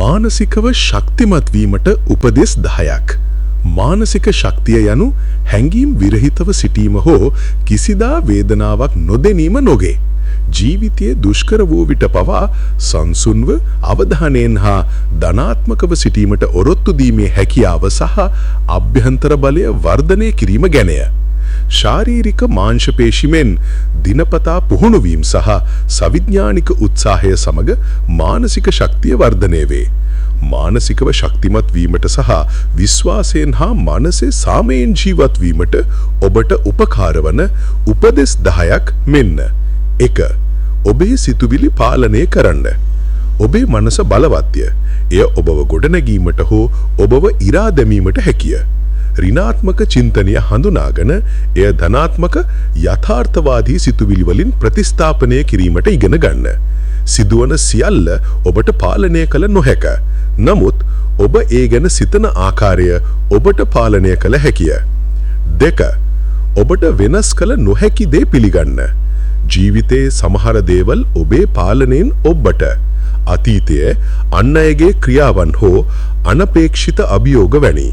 මානසිකව ශක්තිමත් වීමට උපදෙස් 10ක්. මානසික ශක්තිය යනු හැඟීම් විරහිතව සිටීම හෝ කිසිදා වේදනාවක් නොදැනීම නොගේ. ජීවිතයේ දුෂ්කර වූ විට පවා සංසුන්ව අවධානයෙන් හා ධනාත්මකව සිටීමට ඔරොත්තු දීමේ හැකියාව සහ අභ්‍යන්තර බලය වර්ධනය කිරීම ගැනය. ශාරීරික මාංශ පේශිමෙන් දිනපතා පුහුණු වීම සහ සවිඥානික උත්සාහය සමග මානසික ශක්තිය වර්ධනය වේ. මානසිකව ශක්තිමත් වීමට සහ විශ්වාසයෙන් හා මනසේ සාමයෙන් ජීවත් වීමට ඔබට උපකාර වන උපදෙස් 10ක් මෙන්න. 1. ඔබේ සිතුවිලි පාලනය කරන්න. ඔබේ මනස බලවත්ය. එය ඔබව ගොඩනැගීමට හෝ ඔබව ඉරා දැමීමට හැකිය. ඍණාත්මක චින්තනය හඳුනාගෙන එය ධනාත්මක යථාර්ථවාදී සිතුවිලි වලින් ප්‍රතිස්ථාපනය කිරීමට ඉගෙන ගන්න. සිදුවන සියල්ල ඔබට පාලනය කළ නොහැක. නමුත් ඔබ ඒ ගැන සිතන ආකාරය ඔබට පාලනය කළ හැකිය. 2. ඔබට වෙනස් කළ නොහැකි දේ පිළිගන්න. ජීවිතයේ සමහර දේවල් ඔබේ පාලනයෙන් ඔබට අතීතයේ අන් අයගේ ක්‍රියාවන් හෝ අනපේක්ෂිත අභියෝග වැනි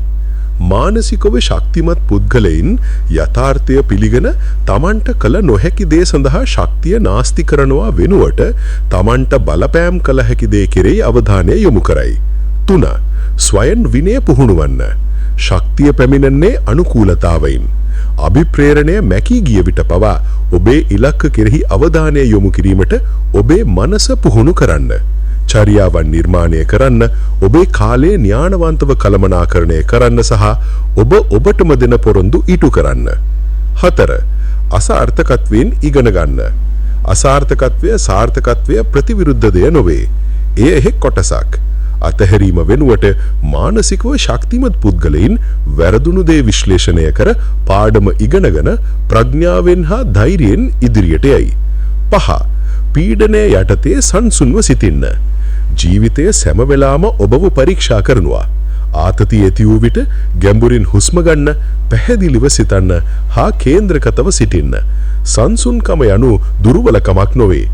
මානසිකව ශක්තිමත් පුද්ගලයින් යථාර්ථය පිළිගෙන තමන්ට කළ නොහැකි දේ සඳහා ශක්තිය නාස්ති කරනවා වෙනුවට තමන්ට බලපෑම් කළ හැකි දේ කෙරෙහි අවධානය යොමු කරයි. 3. ස්වයං විනය පුහුණුවන්න. ශක්තිය පැමිණෙන්නේ අනුකූලතාවයින්. අභිප්‍රේරණය මැකී ගිය විට පවා ඔබේ ඉලක්ක කෙරෙහි අවධානය යොමු කිරීමට ඔබේ මනස පුහුණු කරන්න. චර්යාවන් නිර්මාණය කරන්න, ඔබේ කාලය ඥානවන්තව කළමනාකරණය කරන්න සහ ඔබ ඔබටම දෙන පොරොන්දු ඉටු කරන්න. 4. අසාර්ථකත්වයෙන් ඉගෙන ගන්න. අසාර්ථකත්වය සාර්ථකත්වය ප්‍රතිවිරුද්ධ දෙය නොවේ. එය එක් කොටසක්. අතහැරීම වෙනුවට මානසිකව ශක්තිමත් පුද්ගලයින් වැරදුණු දේ විශ්ලේෂණය කර පාඩම ඉගෙනගෙන ප්‍රඥාවෙන් හා ධෛර්යයෙන් ඉදිරියට යයි. 5. පීඩනය යටතේ සංසුන්ව සිටින්න. ජීවිතය සෑම වෙලාවම ඔබව පරීක්ෂා කරනවා. ආතතිය ඇති වූ විට ගැඹුරින් හුස්ම ගන්න, පැහැදිලිව සිතන්න හා කේන්ද්‍රගතව සිටින්න. සංසුන්කම යනු දුර්වලකමක් නොවේ.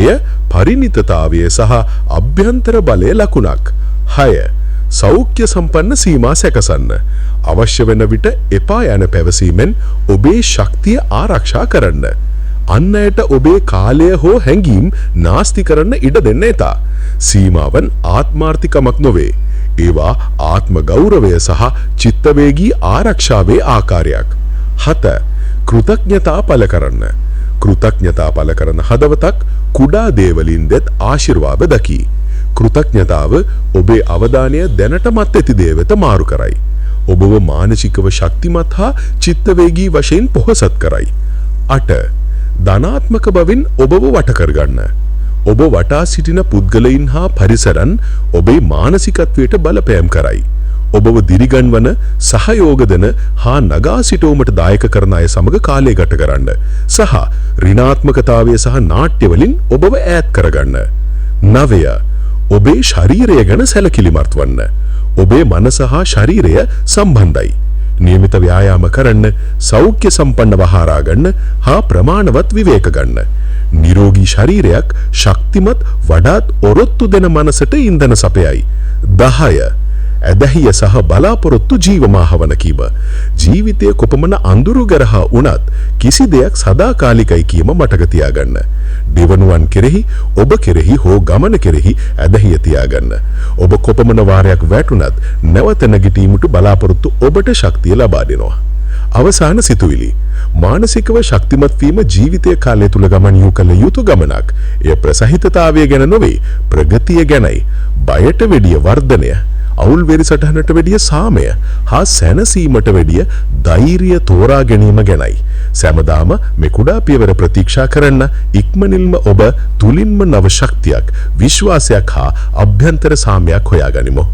එය පරිණිතතාවය සහ අභ්‍යන්තර බලයේ ලකුණක්. 6. සෞඛ්‍ය සම්පන්න සීමා සැකසන්න. අවශ්‍ය වෙන විට එපා යන පැවසීමෙන් ඔබේ ශක්තිය ආරක්ෂා කරන්න. අන් අයට ඔබේ කාලය හෝ හැඟීම් නාස්ති කරන්න ඉඩ දෙන්න එපා. සීමාවන් ආත්මාර්ථිකමක් නොවේ. ඒවා ආත්ම ගෞරවය සහ චිත්තවේගී ආරක්ෂාවේ ආකාරයක්. 7. කෘතඥතා පළ කරන්න. කෘතඥතා පළ කරන හදවතක් කුඩා දේවලින් දෙත් ආශිර්වාද දකි. කෘතඥතාව ඔබේ අවධානය දැනටමත් ඇති දේ වෙත මාරු කරයි. ඔබව මානසිකව ශක්තිමත් හා චිත්තවේගී වශයෙන් පොහොසත් කරයි. 8. ධනාත්මක බවින් ඔබව වට කරගන්න. ඔබ වටා සිටින පුද්ගලයින් හා පරිසරන් ඔබේ මානසිකත්වයට බලපෑම් කරයි. ඔබව දිරිගන්වන, සහයෝග දෙන හා නගා සිටුවමට දායක කරන අය සමග කාලය ගත කරන්න සහ ඍණාත්මකතාවය සහ නාට්‍ය වලින් ඔබව ඈත් කරගන්න. 9. ඔබේ ශරීරය ගැන සැලකිලිමත් වන්න. ඔබේ මනස හා ශරීරය සම්බන්ධයි. නියමිත ව්‍යායාම කරන්න, සෞඛ්‍ය සම්පන්නව ආහාර ගන්න හා ප්‍රමාණවත් විවේක ගන්න. නිරෝගී ශරීරයක් ශක්තිමත් වඩාත් ඔරොත්තු දෙන මනසට ඉන්ධන සපයයි. 10. ඇදහිය සහ බලාපොරොත්තු ජීවමාහවන කීම. ජීවිතය කොපමණ අඳුරු ගරහා වුණත් කිසි දෙයක් සදාකාලිකයි කීම මතක තියාගන්න. දෙවනුවන් කෙරෙහි, ඔබ කෙරෙහි හෝ ගමන කෙරෙහි ඇදහිය තියාගන්න. ඔබ කොපමණ වාරයක් වැටුණත් නැවත නැගිටීමට බලාපොරොත්තු ඔබට ශක්තිය ලබා දෙනවා. අවසාන සිතුවිලි. මානසිකව ශක්තිමත් වීම ජීවිතය කාලය තුල ගමන් කළ යුතු ගමනක්. එය ප්‍රසහිතතාවය ගැන නොවේ, ප්‍රගතිය ගැනයි. බයට වෙඩිය වර්ධනය, අවුල් වෙරි සටහනට වැඩිය සාමය හා සැනසීමට වැඩිය ධෛර්යය තෝරා ගැනීම ගැනයි. සෑමදාම මේ කුඩා පියවර ප්‍රතීක්ෂා කරන්න. ඉක්මනින්ම ඔබ තුලින්ම නව ශක්තියක්, විශ්වාසයක් හා අභ්‍යන්තර සාමයක් හොයාගනිමු.